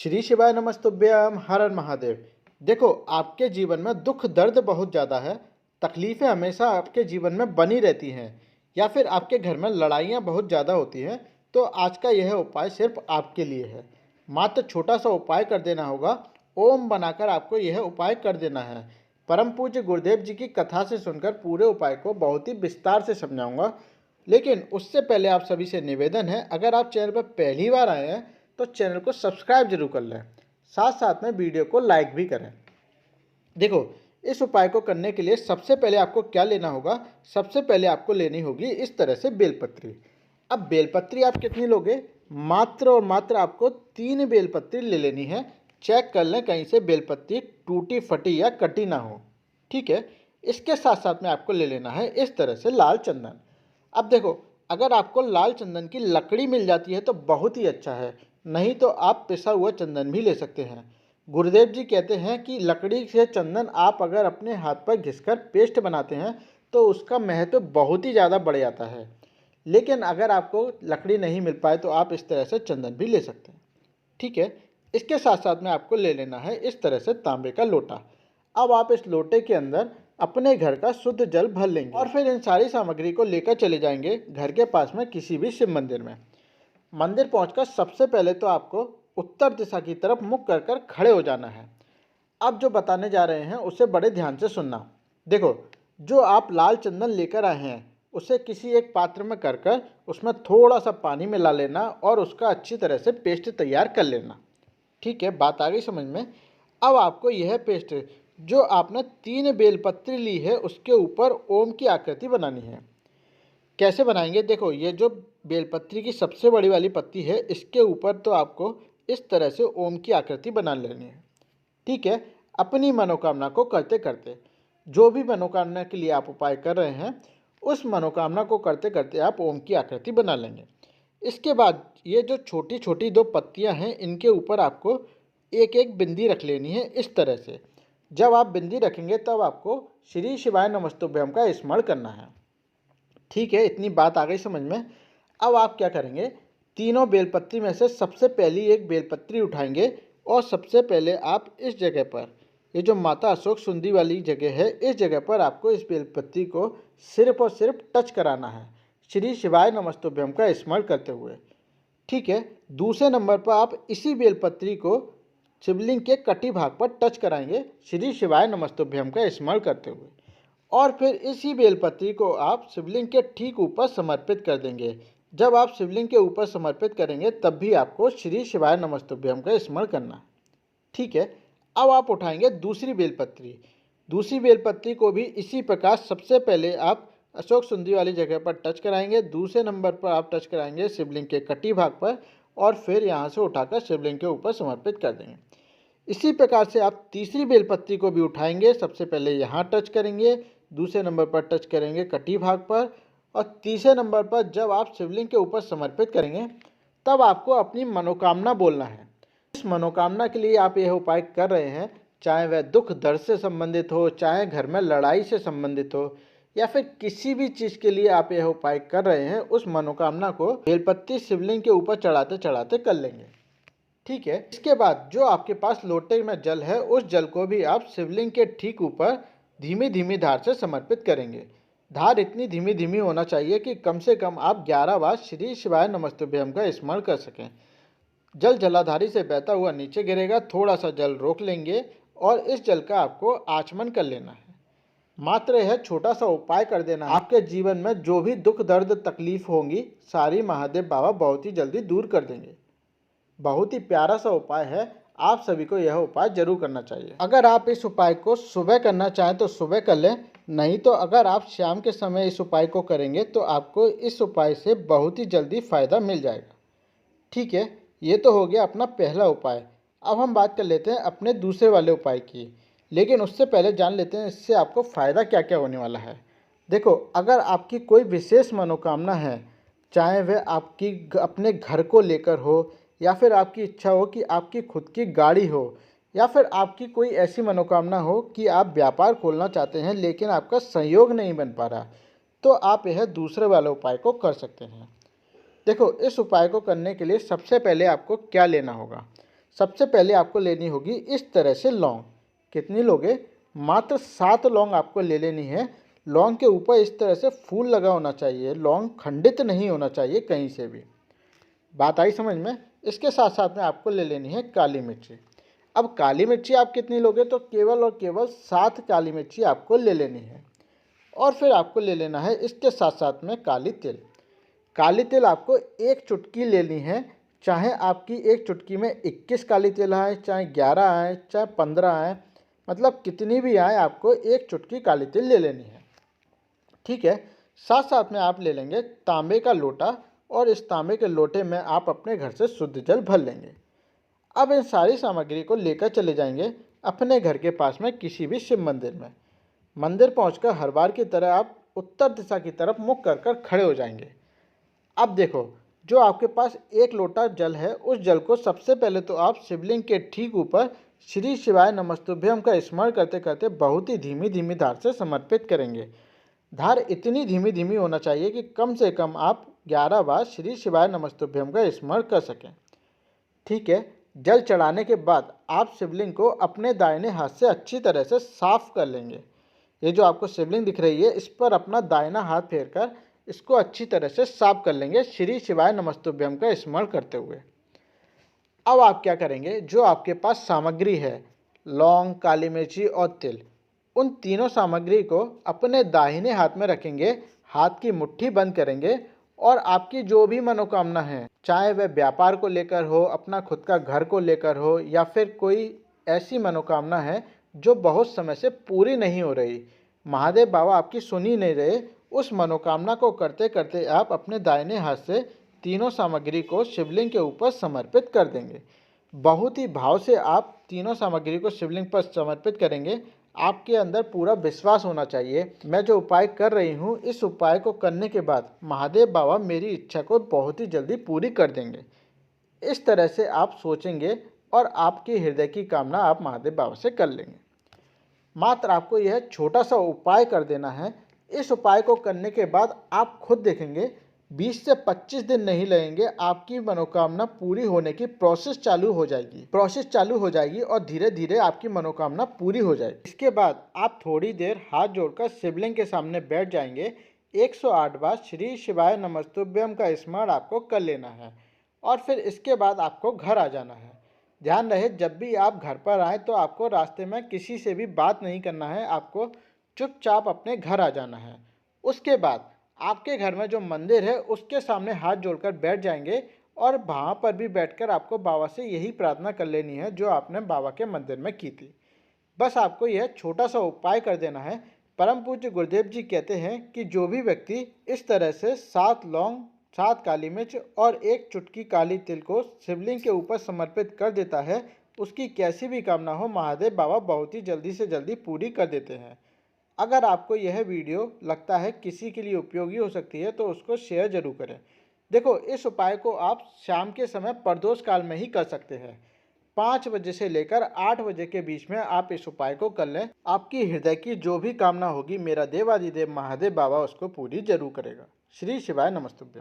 श्री शिवाय नमस्तुभ्यम हर हर महादेव। देखो, आपके जीवन में दुख दर्द बहुत ज़्यादा है, तकलीफ़ें हमेशा आपके जीवन में बनी रहती हैं या फिर आपके घर में लड़ाइयाँ बहुत ज़्यादा होती हैं। तो आज का यह उपाय सिर्फ आपके लिए है। मात्र छोटा सा उपाय कर देना होगा। ओम बनाकर आपको यह उपाय कर देना है। परम पूज्य गुरुदेव जी की कथा से सुनकर पूरे उपाय को बहुत ही विस्तार से समझाऊंगा। लेकिन उससे पहले आप सभी से निवेदन है, अगर आप चैनल पर पहली बार आए हैं तो चैनल को सब्सक्राइब जरूर कर लें, साथ साथ में वीडियो को लाइक भी करें। देखो, इस उपाय को करने के लिए सबसे पहले आपको क्या लेना होगा। सबसे पहले आपको लेनी होगी इस तरह से बेलपत्री। अब बेलपत्री आप कितनी लोगे? मात्र और मात्र आपको 3 बेलपत्री ले लेनी है। चेक कर लें कहीं से बेलपत्री टूटी फटी या कटी ना हो। ठीक है। इसके साथ साथ में आपको ले लेना है इस तरह से लाल चंदन। अब देखो, अगर आपको लाल चंदन की लकड़ी मिल जाती है तो बहुत ही अच्छा है, नहीं तो आप पिसा हुआ चंदन भी ले सकते हैं। गुरुदेव जी कहते हैं कि लकड़ी से चंदन आप अगर अपने हाथ पर घिसकर पेस्ट बनाते हैं तो उसका महत्व बहुत ही ज़्यादा बढ़ जाता है। लेकिन अगर आपको लकड़ी नहीं मिल पाए तो आप इस तरह से चंदन भी ले सकते हैं। ठीक है। इसके साथ साथ में आपको ले लेना है इस तरह से तांबे का लोटा। अब आप इस लोटे के अंदर अपने घर का शुद्ध जल भर लेंगे और फिर इन सारी सामग्री को लेकर चले जाएंगे घर के पास में किसी भी शिव मंदिर में। मंदिर पहुंचकर सबसे पहले तो आपको उत्तर दिशा की तरफ मुख कर कर खड़े हो जाना है। अब जो बताने जा रहे हैं उसे बड़े ध्यान से सुनना। देखो, जो आप लाल चंदन लेकर आए हैं उसे किसी एक पात्र में कर कर उसमें थोड़ा सा पानी मिला लेना और उसका अच्छी तरह से पेस्ट तैयार कर लेना। ठीक है, बात आ गई समझ में। अब आपको यह पेस्ट जो आपने 3 बेलपत्री ली है उसके ऊपर ओम की आकृति बनानी है। कैसे बनाएंगे? देखो, ये जो बेलपत्री की सबसे बड़ी वाली पत्ती है इसके ऊपर तो आपको इस तरह से ओम की आकृति बना लेनी है। ठीक है। अपनी मनोकामना को करते करते, जो भी मनोकामना के लिए आप उपाय कर रहे हैं उस मनोकामना को करते करते आप ओम की आकृति बना लेंगे। इसके बाद ये जो छोटी छोटी 2 पत्तियां हैं इनके ऊपर आपको एक एक बिंदी रख लेनी है इस तरह से। जब आप बिंदी रखेंगे तब आपको श्री शिवाय नमस्तुभ्यम का स्मरण करना है। ठीक है, इतनी बात आ गई समझ में। अब आप क्या करेंगे, तीनों बेलपत्री में से सबसे पहली एक बेलपत्री उठाएंगे और सबसे पहले आप इस जगह पर, ये जो माता अशोक सुंदी वाली जगह है, इस जगह पर आपको इस बेलपत्री को सिर्फ और सिर्फ टच कराना है श्री शिवाय नमस्तुभ्यम का स्मरण करते हुए। ठीक है। दूसरे नंबर पर आप इसी बेलपत्री को शिवलिंग के कटी भाग पर टच कराएंगे श्री शिवाय नमस्तुभ्यम का स्मरण करते हुए। और फिर इसी बेलपत्री को आप शिवलिंग के ठीक ऊपर समर्पित कर देंगे। जब आप शिवलिंग के ऊपर समर्पित करेंगे तब भी आपको श्री शिवाय नमस्तुभ्यम का स्मरण करना है। ठीक है। अब आप उठाएंगे दूसरी बेलपत्री। दूसरी बेलपत्री को भी इसी प्रकार सबसे पहले आप अशोक सुंदी वाली जगह पर टच कराएंगे, दूसरे नंबर पर आप टच कराएंगे शिवलिंग के कटी भाग पर और फिर यहाँ से उठाकर शिवलिंग के ऊपर समर्पित कर देंगे। इसी प्रकार से आप तीसरी बेलपत्री को भी उठाएंगे, सबसे पहले यहाँ टच करेंगे, दूसरे नंबर पर टच करेंगे कटी भाग पर और तीसरे नंबर पर जब आप शिवलिंग के ऊपर समर्पित करेंगे तब आपको अपनी मनोकामना बोलना है। इस मनोकामना के लिए आप यह उपाय कर रहे हैं, चाहे वह दुख दर्द से संबंधित हो, चाहे घर में लड़ाई से संबंधित हो या फिर किसी भी चीज़ के लिए आप यह उपाय कर रहे हैं, उस मनोकामना को बेलपत्री शिवलिंग के ऊपर चढ़ाते चढ़ाते कर लेंगे। ठीक है। इसके बाद जो आपके पास लोटे में जल है उस जल को भी आप शिवलिंग के ठीक ऊपर धीमी धीमी धार से समर्पित करेंगे। धार इतनी धीमी धीमी होना चाहिए कि कम से कम आप 11 बार श्री शिवाय नमस्तुभ्यम का स्मरण कर सकें। जल जलाधारी से बहता हुआ नीचे गिरेगा, थोड़ा सा जल रोक लेंगे और इस जल का आपको आचमन कर लेना है। मात्र यह छोटा सा उपाय कर देना, आपके जीवन में जो भी दुख दर्द तकलीफ होंगी सारी महादेव बाबा बहुत ही जल्दी दूर कर देंगे। बहुत ही प्यारा सा उपाय है, आप सभी को यह उपाय जरूर करना चाहिए। अगर आप इस उपाय को सुबह करना चाहें तो सुबह कर लें, नहीं तो अगर आप शाम के समय इस उपाय को करेंगे तो आपको इस उपाय से बहुत ही जल्दी फ़ायदा मिल जाएगा। ठीक है, ये तो हो गया अपना पहला उपाय। अब हम बात कर लेते हैं अपने दूसरे वाले उपाय की, लेकिन उससे पहले जान लेते हैं इससे आपको फ़ायदा क्या क्या होने वाला है। देखो, अगर आपकी कोई विशेष मनोकामना है, चाहे वह आपकी अपने घर को लेकर हो या फिर आपकी इच्छा हो कि आपकी खुद की गाड़ी हो या फिर आपकी कोई ऐसी मनोकामना हो कि आप व्यापार खोलना चाहते हैं लेकिन आपका संयोग नहीं बन पा रहा, तो आप यह दूसरे वाले उपाय को कर सकते हैं। देखो, इस उपाय को करने के लिए सबसे पहले आपको क्या लेना होगा। सबसे पहले आपको लेनी होगी इस तरह से लौंग। कितनी लोगे? मात्र 7 लौंग आपको ले लेनी है। लौंग के ऊपर इस तरह से फूल लगा होना चाहिए, लौंग खंडित नहीं होना चाहिए कहीं से भी। बात आई समझ में? इसके साथ साथ में आपको ले लेनी है काली मिर्ची। अब काली मिर्ची आप कितनी लोगे? तो केवल और केवल 7 काली मिर्ची आपको ले लेनी है। और फिर आपको ले लेना है इसके साथ साथ में काली तिल। काली तिल आपको 1 चुटकी लेनी है। चाहे आपकी 1 चुटकी में 21 काली तिल आए, चाहे 11 आए, चाहे 15 आए, मतलब कितनी भी आए, आपको 1 चुटकी काली तिल ले लेनी है। ठीक है। साथ साथ में आप ले लेंगे तांबे का लोटा, और इस तांबे के लोटे में आप अपने घर से शुद्ध जल भर लेंगे। अब इन सारी सामग्री को लेकर चले जाएंगे अपने घर के पास में किसी भी शिव मंदिर में। मंदिर पहुंचकर हर बार की तरह आप उत्तर दिशा की तरफ मुख कर कर खड़े हो जाएंगे। अब देखो, जो आपके पास 1 लोटा जल है, उस जल को सबसे पहले तो आप शिवलिंग के ठीक ऊपर श्री शिवाय नमस्तुभ्यम का स्मरण करते करते बहुत ही धीमी धीमी धार से समर्पित करेंगे। धार इतनी धीमी धीमी होना चाहिए कि कम से कम आप 11 बार श्री शिवाय नमस्तुभ्यम का स्मरण कर सकें। ठीक है। जल चढ़ाने के बाद आप शिवलिंग को अपने दाहिने हाथ से अच्छी तरह से साफ कर लेंगे। ये जो आपको शिवलिंग दिख रही है, इस पर अपना दाहिना हाथ फेरकर इसको अच्छी तरह से साफ कर लेंगे श्री शिवाय नमस्तुभ्यम का स्मरण करते हुए। अब आप क्या करेंगे? जो आपके पास सामग्री है, लौंग, काली मिर्ची और तिल, उन तीनों सामग्री को अपने दाहिने हाथ में रखेंगे, हाथ की मुट्ठी बंद करेंगे, और आपकी जो भी मनोकामना है, चाहे वह व्यापार को लेकर हो, अपना खुद का घर को लेकर हो, या फिर कोई ऐसी मनोकामना है जो बहुत समय से पूरी नहीं हो रही, महादेव बाबा आपकी सुन ही नहीं रहे, उस मनोकामना को करते करते आप अपने दाहिने हाथ से तीनों सामग्री को शिवलिंग के ऊपर समर्पित कर देंगे। बहुत ही भाव से आप तीनों सामग्री को शिवलिंग पर समर्पित करेंगे। आपके अंदर पूरा विश्वास होना चाहिए, मैं जो उपाय कर रही हूँ, इस उपाय को करने के बाद महादेव बाबा मेरी इच्छा को बहुत ही जल्दी पूरी कर देंगे। इस तरह से आप सोचेंगे और आपकी हृदय की कामना आप महादेव बाबा से कर लेंगे। मात्र आपको यह छोटा सा उपाय कर देना है। इस उपाय को करने के बाद आप खुद देखेंगे 20 से 25 दिन नहीं लगेंगे, आपकी मनोकामना पूरी होने की प्रोसेस चालू हो जाएगी और धीरे धीरे आपकी मनोकामना पूरी हो जाएगी। इसके बाद आप थोड़ी देर हाथ जोड़कर शिवलिंग के सामने बैठ जाएंगे। 108 बार श्री शिवाय नमस्तुभ्यम का स्मरण आपको कर लेना है, और फिर इसके बाद आपको घर आ जाना है। ध्यान रहे, जब भी आप घर पर आए तो आपको रास्ते में किसी से भी बात नहीं करना है, आपको चुपचाप अपने घर आ जाना है। उसके बाद आपके घर में जो मंदिर है, उसके सामने हाथ जोड़कर बैठ जाएंगे, और वहाँ पर भी बैठकर आपको बाबा से यही प्रार्थना कर लेनी है जो आपने बाबा के मंदिर में की थी। बस आपको यह छोटा सा उपाय कर देना है। परम पूज्य गुरुदेव जी कहते हैं कि जो भी व्यक्ति इस तरह से 7 लौंग, 7 काली मिर्च और 1 चुटकी काली तिल को शिवलिंग के ऊपर समर्पित कर देता है, उसकी कैसी भी कामना हो, महादेव बाबा बहुत ही जल्दी से जल्दी पूरी कर देते हैं। अगर आपको यह वीडियो लगता है किसी के लिए उपयोगी हो सकती है, तो उसको शेयर जरूर करें। देखो, इस उपाय को आप शाम के समय प्रदोष काल में ही कर सकते हैं। 5 बजे से लेकर 8 बजे के बीच में आप इस उपाय को कर लें। आपकी हृदय की जो भी कामना होगी, मेरा देवादिदेव महादेव बाबा उसको पूरी जरूर करेगा। श्री शिवाय नमस्तुभ्यम।